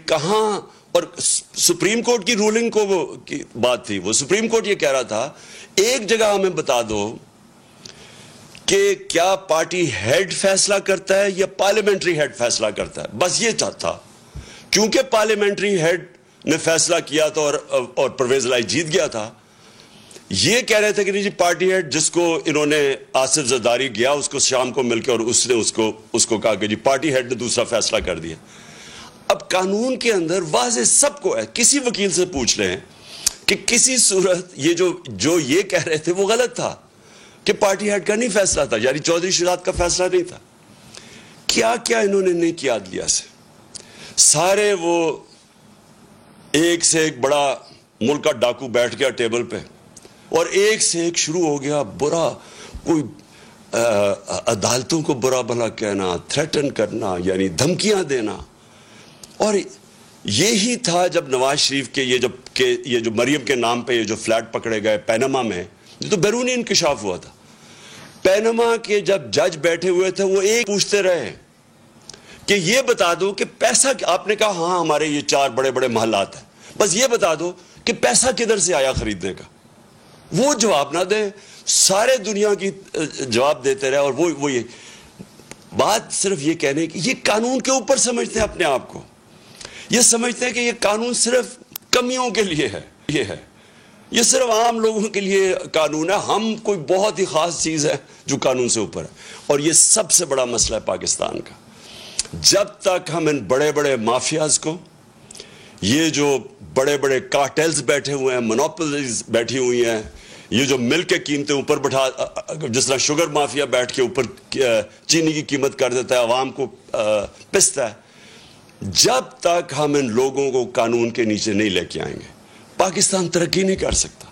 کہاں، اور supreme court کی رولنگ کو وہ کی بات تھی، وہ سپریم کورٹ یہ کہہ رہا تھا ایک جگہ ہمیں بتا دو کہ کیا پارٹی ہیڈ فیصلہ کرتا ہے یا پارلیمنٹری ہیڈ فیصلہ کرتا ہے، بس یہ چاہتا. کیونکہ پارلیمنٹری ہیڈ نے فیصلہ کیا تھا اور پرویز الہی جیت گیا تھا، یہ کہہ رہے تھے کہ نہیں جی پارٹی ہیڈ جس کو انہوں نے آصف زرداری گیا اس کو شام کو مل کے اور اس نے اس کو کہا کہ جی پارٹی ہیڈ نے دوسرا فیصلہ کر دیا. اب قانون کے اندر واضح سب کو ہے، کسی وکیل سے پوچھ لیں کہ کسی صورت یہ جو یہ کہہ رہے تھے وہ غلط تھا کہ پارٹی ہیڈ کا نہیں فیصلہ تھا، یعنی چودھری شہزاد کا فیصلہ نہیں تھا. کیا کیا انہوں نے نہیں کیا عدلیہ سے، سارے وہ ایک سے ایک بڑا ملک کا ڈاکو بیٹھ گیا ٹیبل پہ اور ایک سے ایک شروع ہو گیا برا، کوئی عدالتوں کو برا بھلا کہنا، تھریٹن کرنا، یعنی دھمکیاں دینا. اور یہی تھا جب نواز شریف کے یہ جو مریم کے نام پہ یہ جو فلیٹ پکڑے گئے پینما میں، یہ تو بیرونی انکشاف ہوا تھا. پینما کے جب جج بیٹھے ہوئے تھے وہ ایک پوچھتے رہے کہ یہ بتا دو کہ پیسہ، آپ نے کہا ہاں ہمارے یہ 4 بڑے بڑے محلات ہیں، بس یہ بتا دو کہ پیسہ کدھر سے آیا خریدنے کا. وہ جواب نہ دیں، سارے دنیا کی جواب دیتے رہے. اور وہ یہ بات صرف یہ کہنے کی، یہ قانون کے اوپر سمجھتے ہیں اپنے آپ کو، یہ سمجھتے ہیں کہ یہ قانون صرف کمیوں کے لیے ہے، یہ صرف عام لوگوں کے لیے قانون ہے، ہم کوئی بہت ہی خاص چیز ہے جو قانون سے اوپر ہے. اور یہ سب سے بڑا مسئلہ ہے پاکستان کا. جب تک ہم ان بڑے بڑے مافیاز کو، یہ جو بڑے بڑے کارٹیلز بیٹھے ہوئے ہیں، مونوپولیز بیٹھی ہوئی ہیں، یہ جو مل کے قیمتیں اوپر بٹھا، جس طرح شوگر مافیا بیٹھ کے اوپر چینی کی قیمت کر دیتا ہے، عوام کو پستا ہے، جب تک ہم ان لوگوں کو قانون کے نیچے نہیں لے کے آئیں گے پاکستان ترقی نہیں کر سکتا.